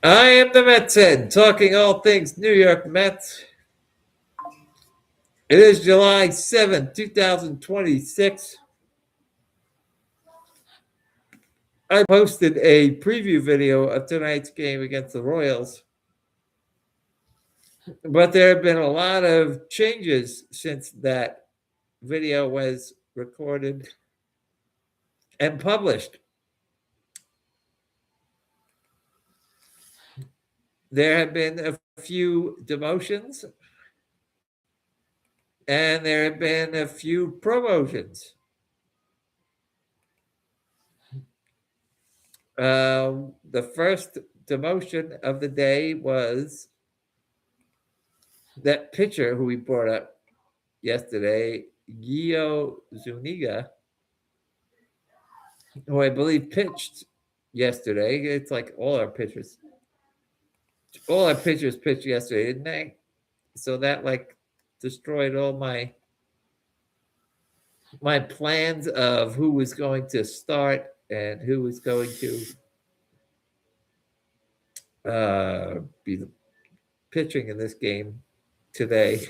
I am the Mets head, talking all things New York Mets. It is July 7th, 2026. I posted a preview video of tonight's game against the Royals, but there have been a lot of changes since that video was recorded and published. There have been a few demotions, and there have been a few promotions. The first demotion of the day was that pitcher who we brought up yesterday, Gio Zuniga, who I believe pitched yesterday. It's like all our pitchers pitched yesterday, didn't they? So that like destroyed all my plans of who was going to start and who was going to be the pitching in this game today.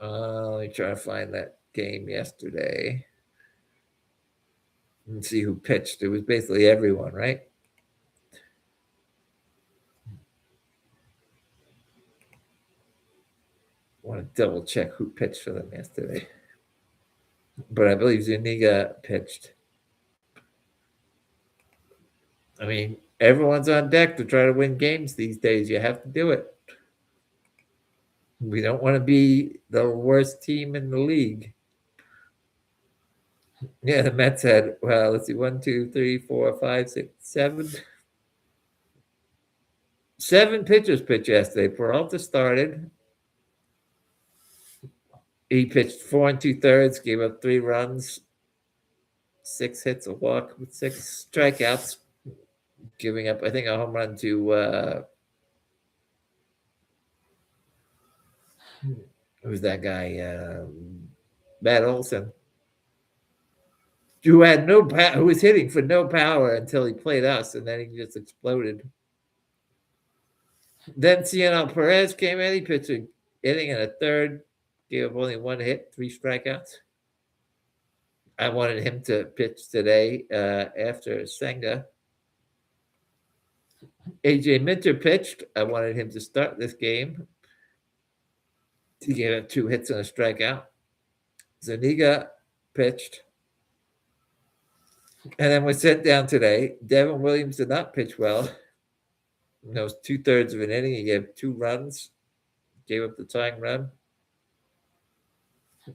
Let me try to find that game yesterday and see who pitched. It was basically everyone, right? I want to double check who pitched for them yesterday. But I believe Zuniga pitched. I mean, everyone's on deck to try to win games these days. You have to do it. We don't want to be the worst team in the league. Yeah, the Mets had, well, let's see, 1, 2, 3, 4, 5, 6, 7. 7 pitchers pitched yesterday. Peralta started. He pitched 4 2/3, gave up 3 runs, 6 hits, a walk with 6 strikeouts, giving up, I think, a home run to who's that guy? Matt Olson, who had no who was hitting for no power until he played us, and then he just exploded. Then Cianel Perez came in. He pitched an inning and a third, gave up only 1 hit, 3 strikeouts. I wanted him to pitch today after Senga. AJ Minter pitched. I wanted him to start this game. He gave up 2 hits and a strikeout. Zuniga pitched. And then was sent down today. Devin Williams did not pitch well. That was 2/3 of an inning. He gave 2 runs, gave up the tying run.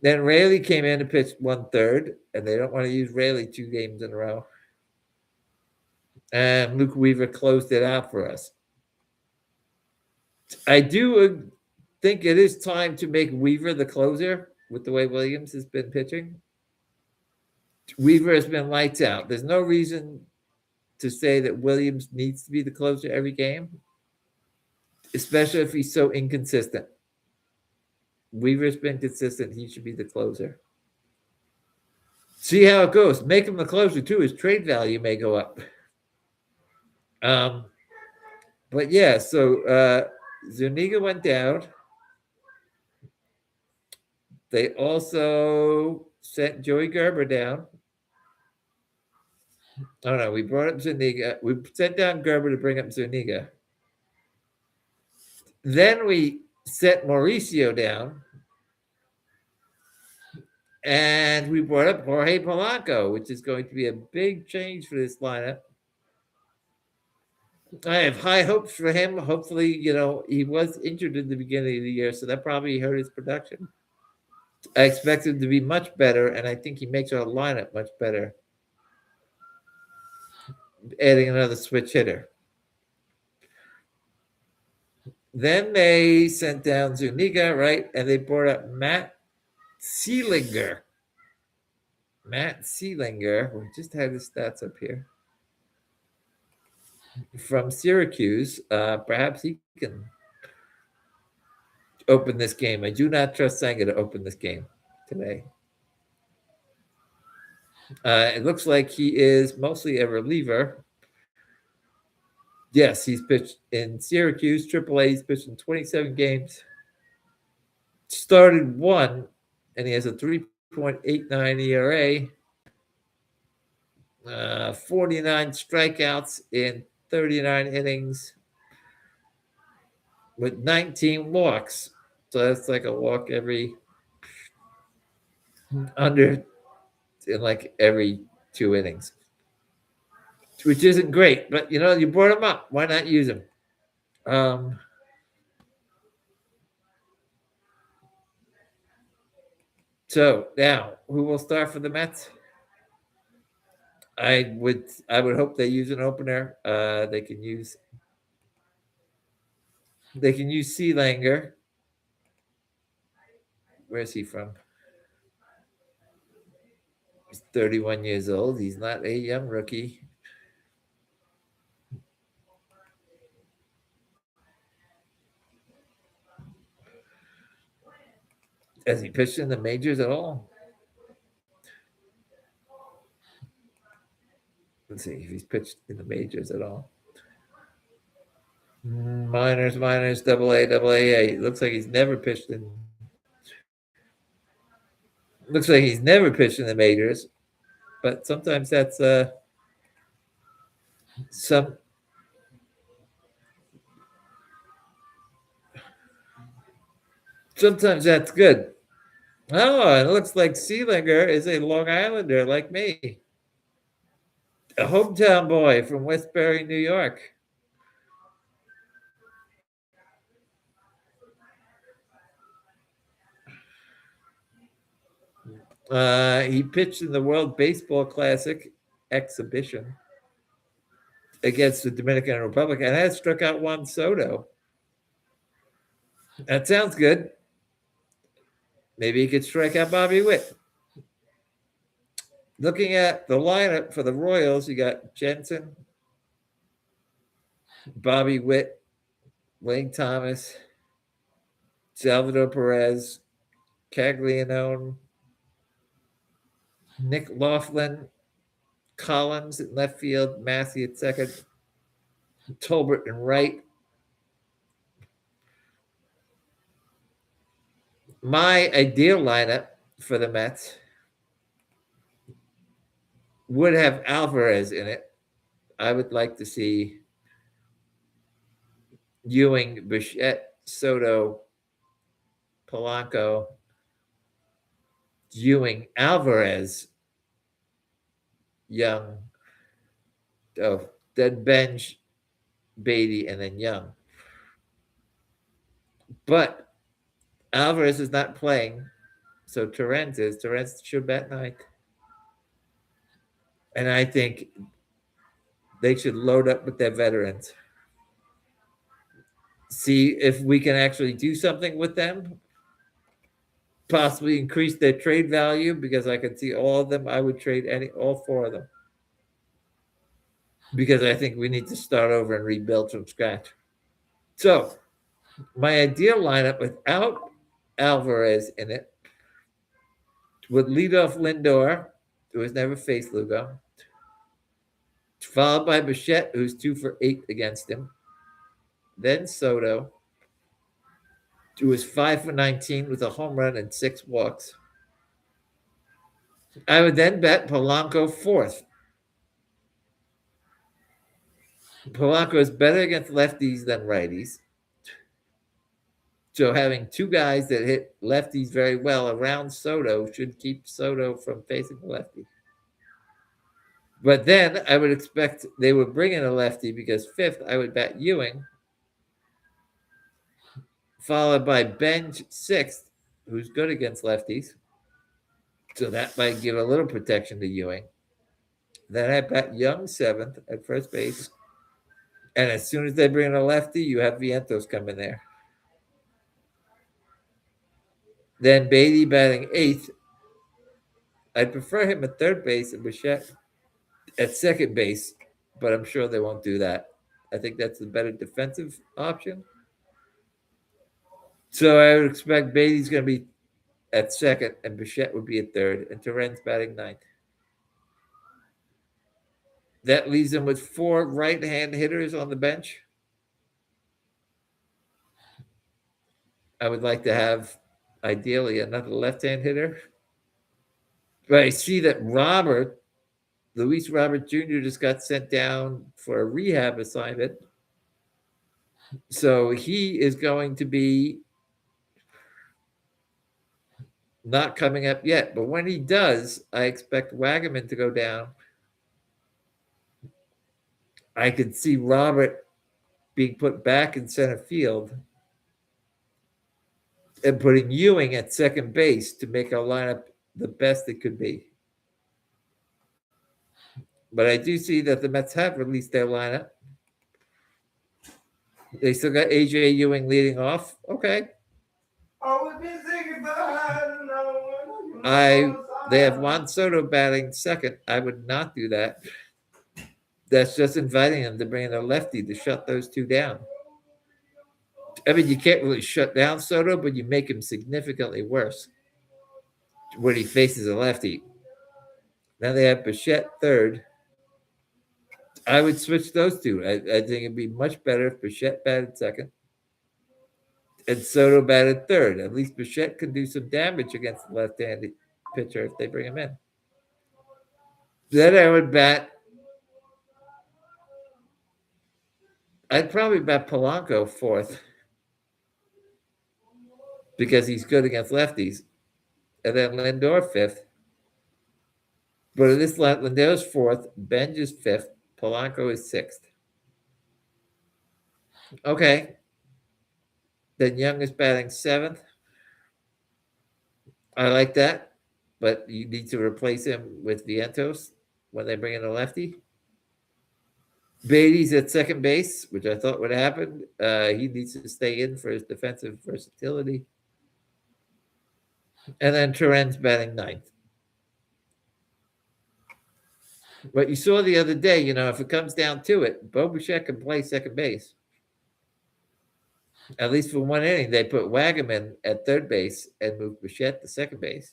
Then Raley came in and pitched 1/3, and they don't want to use Raley 2 games in a row. And Luke Weaver closed it out for us. I do think it is time to make Weaver the closer with the way Williams has been pitching. Weaver has been lights out. There's no reason to say that Williams needs to be the closer every game, especially if he's so inconsistent. Weaver's been consistent. He should be the closer. See how it goes. Make him the closer, too. His trade value may go up. But, yeah, so Zuniga went down. They also sent Joey Gerber down. Oh, no, we brought up Zuniga. We sent down Gerber to bring up Zuniga. Then we sent Mauricio down. And we brought up Jorge Polanco, which is going to be a big change for this lineup. I have high hopes for him. Hopefully, he was injured in the beginning of the year, so that probably hurt his production. I expect him to be much better, and I think he makes our lineup much better. Adding another switch hitter. Then they sent down Zuniga, right? And they brought up Matt Seelinger. Matt Seelinger, we just had his stats up here. From Syracuse, perhaps he can open this game. I do not trust Senga to open this game today. It looks like he is mostly a reliever. Yes, he's pitched in Syracuse, AAA. He's pitched in 27 games. Started one, and he has a 3.89 ERA, 49 strikeouts in 39 innings with 19 walks. So that's like a walk every under in like every 2 innings, which isn't great. But you brought him up. Why not use him? Um, so now, who will start for the Mets? I would hope they use an opener. They can use Sealanger. Where's he from? He's 31 years old. He's not a young rookie. Has he pitched in the majors at all? Let's see if he's pitched in the majors at all. Minors, double A, double A. Looks like he's never pitched in. Looks like he's never pitched in the majors, but some. Sometimes that's good. Oh, it looks like Sealinger is a Long Islander like me, a hometown boy from Westbury, New York. He pitched in the World Baseball Classic exhibition against the Dominican Republic and has struck out Juan Soto. That sounds good. Maybe he could strike out Bobby Witt. Looking at the lineup for the Royals, you got Jensen, Bobby Witt, Wayne Thomas, Salvador Perez, Caglianone, Nick Laughlin, Collins at left field, Massey at second, Tolbert in right. My ideal lineup for the Mets would have Alvarez in it. I would like to see Ewing, Bichette, Soto, Polanco, Ewing, Alvarez, Young, then Bench, Beatty, and then Young. But Alvarez is not playing, so Torrens is. Torrens should bat ninth. And I think they should load up with their veterans. See if we can actually do something with them. Possibly increase their trade value because I can see all of them. I would trade all four of them. Because I think we need to start over and rebuild from scratch. So my ideal lineup without Alvarez in it would lead off Lindor, who has never faced Lugo, followed by Bichette, who's 2 for 8 against him. Then Soto, who is 5 for 19 with a home run and 6 walks. I would then bet Polanco fourth. Polanco is better against lefties than righties. So having two guys that hit lefties very well around Soto should keep Soto from facing a lefty. But then I would expect they would bring in a lefty because fifth, I would bet Ewing, followed by Bench sixth, who's good against lefties. So that might give a little protection to Ewing. Then I bet Young seventh at first base. And as soon as they bring in a lefty, you have Vientos come in there. Then Beatty batting eighth. I'd prefer him at third base and Bichette at second base, but I'm sure they won't do that. I think that's the better defensive option. So I would expect Beatty's going to be at second and Bichette would be at third and Torrens batting ninth. That leaves him with 4 right-hand hitters on the bench. I would like to have, ideally, another left-hand hitter. But I see that Luis Robert Jr. just got sent down for a rehab assignment. So he is going to be not coming up yet. But when he does, I expect Wagaman to go down. I could see Robert being put back in center field and putting Ewing at second base to make our lineup the best it could be. But I do see that the Mets have released their lineup. They still got AJ Ewing leading off. Okay. They have Juan Soto batting second. I would not do that. That's just inviting them to bring in a lefty to shut those two down. I mean, you can't really shut down Soto, but you make him significantly worse when he faces a lefty. Now they have Bichette third. I would switch those two. I think it'd be much better if Bichette batted second and Soto batted third. At least Bichette can do some damage against the left-handed pitcher if they bring him in. Then I would bat. I'd probably bet Polanco fourth because he's good against lefties, and then Lindor fifth. But in this line, Lindor's fourth, Benj is fifth, Polanco is sixth. Okay. Then Young is batting seventh. I like that, but you need to replace him with Vientos when they bring in a lefty. Beatty's at second base, which I thought would happen. He needs to stay in for his defensive versatility. And then Turen's batting ninth. But you saw the other day, if it comes down to it, Bo Bichette can play second base. At least for one inning, they put Wagaman at third base and moved Bichette to second base.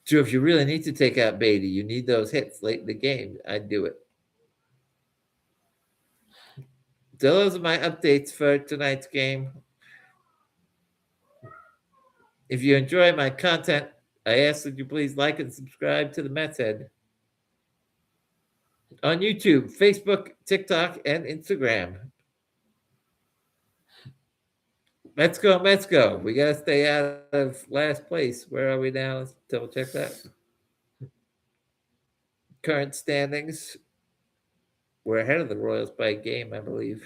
So if you really need to take out Beatty, you need those hits late in the game, I'd do it. So those are my updates for tonight's game. If you enjoy my content, I ask that you please like and subscribe to the Mets Head on YouTube, Facebook, TikTok, and Instagram. Let's go, Mets go. We got to stay out of last place. Where are we now? Let's double check that. Current standings. We're ahead of the Royals by a game, I believe.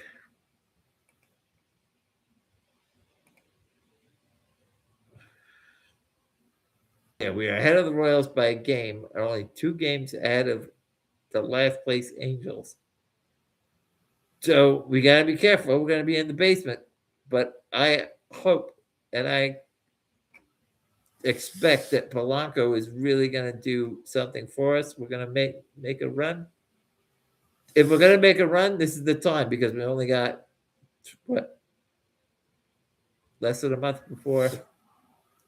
Yeah, we are ahead of the Royals by a game. Are only 2 games ahead of the last place Angels. So we got to be careful. We're going to be in the basement. But I hope and I expect that Polanco is really going to do something for us. We're going to make a run. If we're going to make a run, this is the time because we only got, less than a month before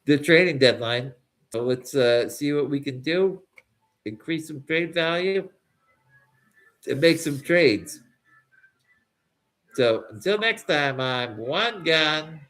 the trading deadline. So let's see what we can do, increase some trade value, and make some trades. So until next time, I'm Juan Gan.